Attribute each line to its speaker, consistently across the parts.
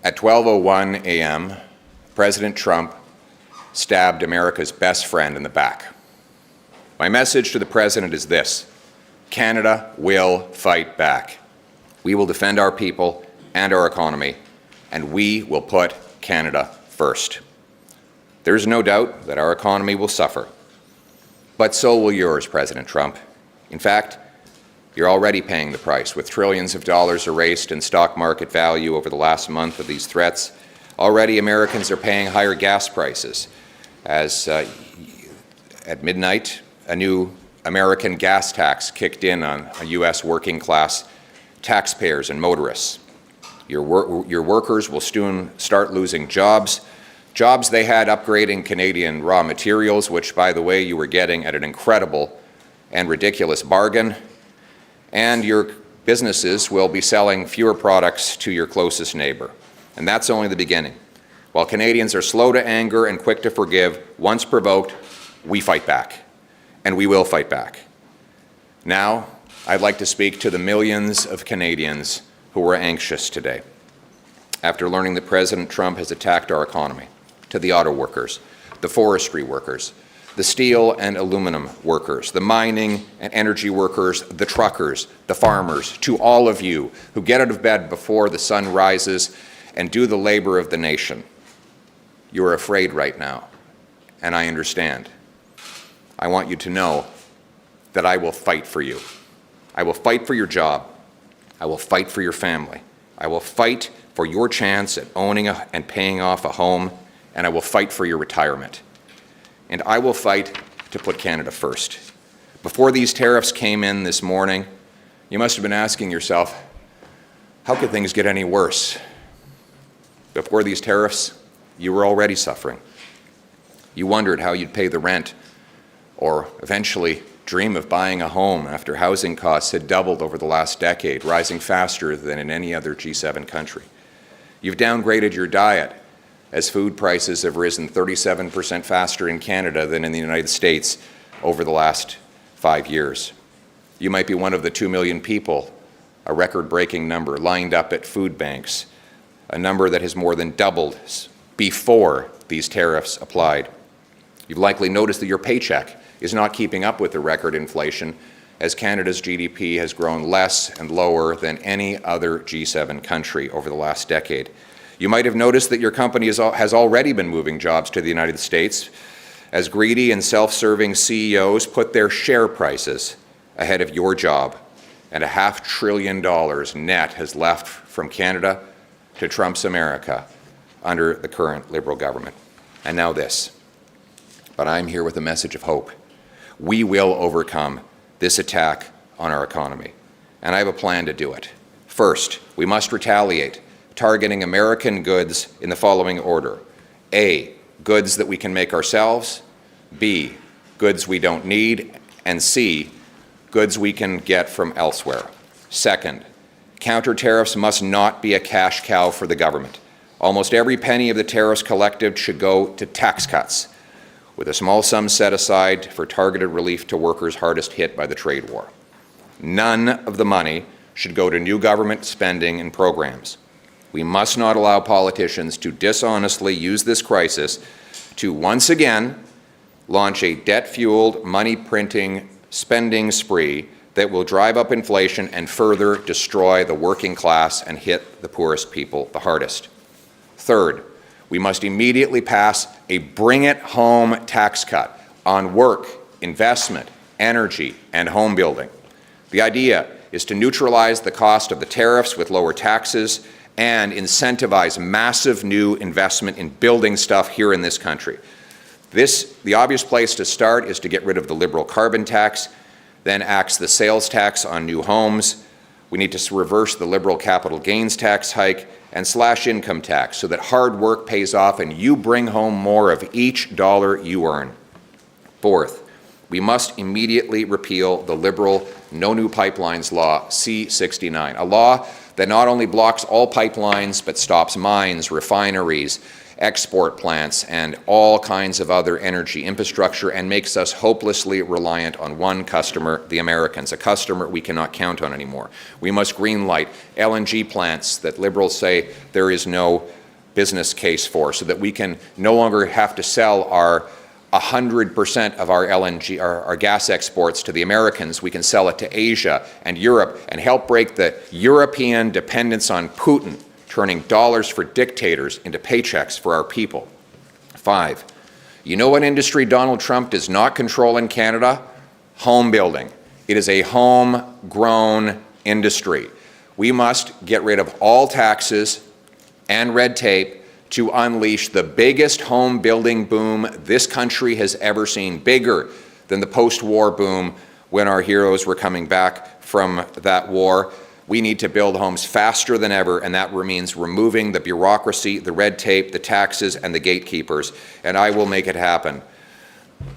Speaker 1: At 12:01 a.m., President Trump stabbed America's best friend in the back. My message to the President is this: Canada will fight back. We will defend our people and our economy, and we will put Canada first. There is no doubt that our economy will suffer, but so will yours, President Trump. In fact, you're already paying the price, with trillions of dollars erased in stock market value over the last month of these threats. Already Americans are paying higher gas prices, as at midnight, a new American gas tax kicked in on U.S. working class taxpayers and motorists. Your workers will soon start losing jobs they had upgrading Canadian raw materials, which, by the way, you were getting at an incredible and ridiculous bargain. And your businesses will be selling fewer products to your closest neighbor. And that's only the beginning. While Canadians are slow to anger and quick to forgive, once provoked, we fight back. And we will fight back. Now, I'd like to speak to the millions of Canadians who are anxious today after learning that President Trump has attacked our economy, to the auto workers, the forestry workers, the steel and aluminum workers, the mining and energy workers, the truckers, the farmers, to all of you who get out of bed before the sun rises and do the labor of the nation. You are afraid right now, and I understand. I want you to know that I will fight for you. I will fight for your job. I will fight for your family. I will fight for your chance at owning and paying off a home, and I will fight for your retirement. And I will fight to put Canada first. Before these tariffs came in this morning, you must have been asking yourself, how could things get any worse? Before these tariffs, you were already suffering. You wondered how you'd pay the rent, or eventually dream of buying a home after housing costs had doubled over the last decade, rising faster than in any other G7 country. You've downgraded your diet, as food prices have risen 37% faster in Canada than in the United States over the last 5 years. You might be one of the 2 million people, a record-breaking number, lined up at food banks, a number that has more than doubled before these tariffs applied. You've likely noticed that your paycheck is not keeping up with the record inflation, as Canada's GDP has grown less and lower than any other G7 country over the last decade. You might have noticed that your company has already been moving jobs to the United States, as greedy and self-serving CEOs put their share prices ahead of your job, and $500 billion net has left from Canada to Trump's America under the current Liberal government. And now this. But I'm here with a message of hope. We will overcome this attack on our economy, and I have a plan to do it. First, we must retaliate, targeting American goods in the following order: A, goods that we can make ourselves; B, goods we don't need; and C, goods we can get from elsewhere. Second, counter tariffs must not be a cash cow for the government. Almost every penny of the tariffs collected should go to tax cuts, with a small sum set aside for targeted relief to workers hardest hit by the trade war. None of the money should go to new government spending and programs. We must not allow politicians to dishonestly use this crisis to once again launch a debt-fueled, money-printing spending spree that will drive up inflation and further destroy the working class and hit the poorest people the hardest. Third, we must immediately pass a bring-it-home tax cut on work, investment, energy, and home building. The idea is to neutralize the cost of the tariffs with lower taxes and incentivize massive new investment in building stuff here in this country. The obvious place to start is to get rid of the Liberal carbon tax, then axe the sales tax on new homes. We need to reverse the Liberal capital gains tax hike and slash income tax so that hard work pays off and you bring home more of each dollar you earn. Fourth, we must immediately repeal the Liberal No New Pipelines Law C-69, a law that not only blocks all pipelines but stops mines, refineries, export plants, and all kinds of other energy infrastructure and makes us hopelessly reliant on one customer, the Americans, a customer we cannot count on anymore. We must greenlight LNG plants that Liberals say there is no business case for, so that we can no longer have to sell our 100% of our LNG, our gas exports to the Americans. We can sell it to Asia and Europe and help break the European dependence on Putin, turning dollars for dictators into paychecks for our people. 5, you know what industry Donald Trump does not control in Canada? Home building. It is a homegrown industry. We must get rid of all taxes and red tape to unleash the biggest home building boom this country has ever seen, bigger than the post-war boom when our heroes were coming back from that war. We need to build homes faster than ever, and that means removing the bureaucracy, the red tape, the taxes, and the gatekeepers, and I will make it happen.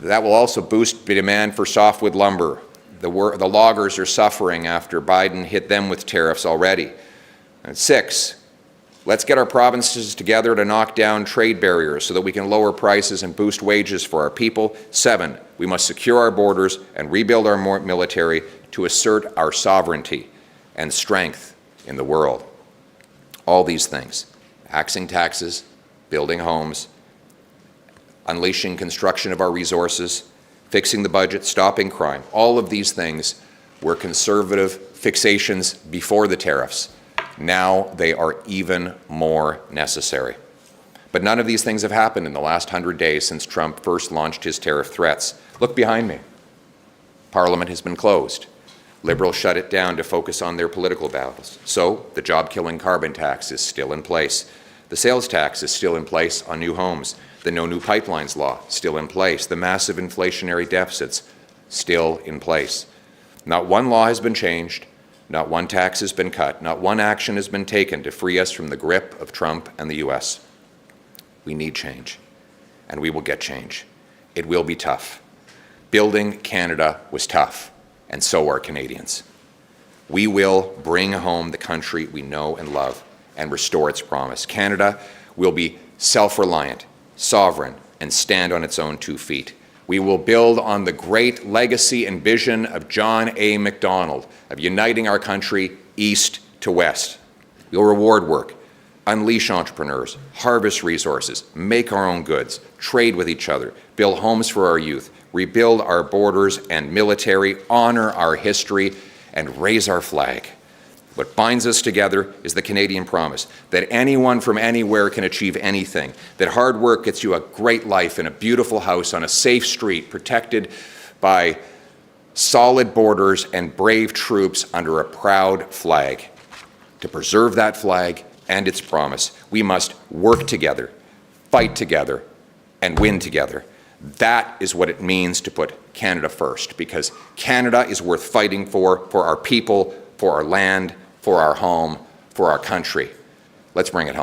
Speaker 1: That will also boost the demand for softwood lumber. The loggers are suffering after Biden hit them with tariffs already. And 6, let's get our provinces together to knock down trade barriers so that we can lower prices and boost wages for our people. 7, we must secure our borders and rebuild our military to assert our sovereignty and strength in the world. All these things, axing taxes, building homes, unleashing construction of our resources, fixing the budget, stopping crime, all of these things were conservative fixations before the tariffs. Now they are even more necessary. But none of these things have happened in the last 100 days since Trump first launched his tariff threats. Look behind me. Parliament has been closed. Liberals shut it down to focus on their political battles. So the job-killing carbon tax is still in place. The sales tax is still in place on new homes. The No New Pipelines law still in place. The massive inflationary deficits still in place. Not one law has been changed. Not one tax has been cut. Not one action has been taken to free us from the grip of Trump and the U.S. We need change, and we will get change. It will be tough. Building Canada was tough, and so are Canadians. We will bring home the country we know and love and restore its promise. Canada will be self-reliant, sovereign, and stand on its own 2 feet. We will build on the great legacy and vision of John A. Macdonald of uniting our country east to west. We'll reward work, unleash entrepreneurs, harvest resources, make our own goods, trade with each other, build homes for our youth, rebuild our borders and military, honor our history, and raise our flag. What binds us together is the Canadian promise that anyone from anywhere can achieve anything, that hard work gets you a great life in a beautiful house on a safe street protected by solid borders and brave troops under a proud flag. To preserve that flag and its promise, we must work together, fight together, and win together. That is what it means to put Canada first, because Canada is worth fighting for our people, for our land, for our home, for our country. Let's bring it home.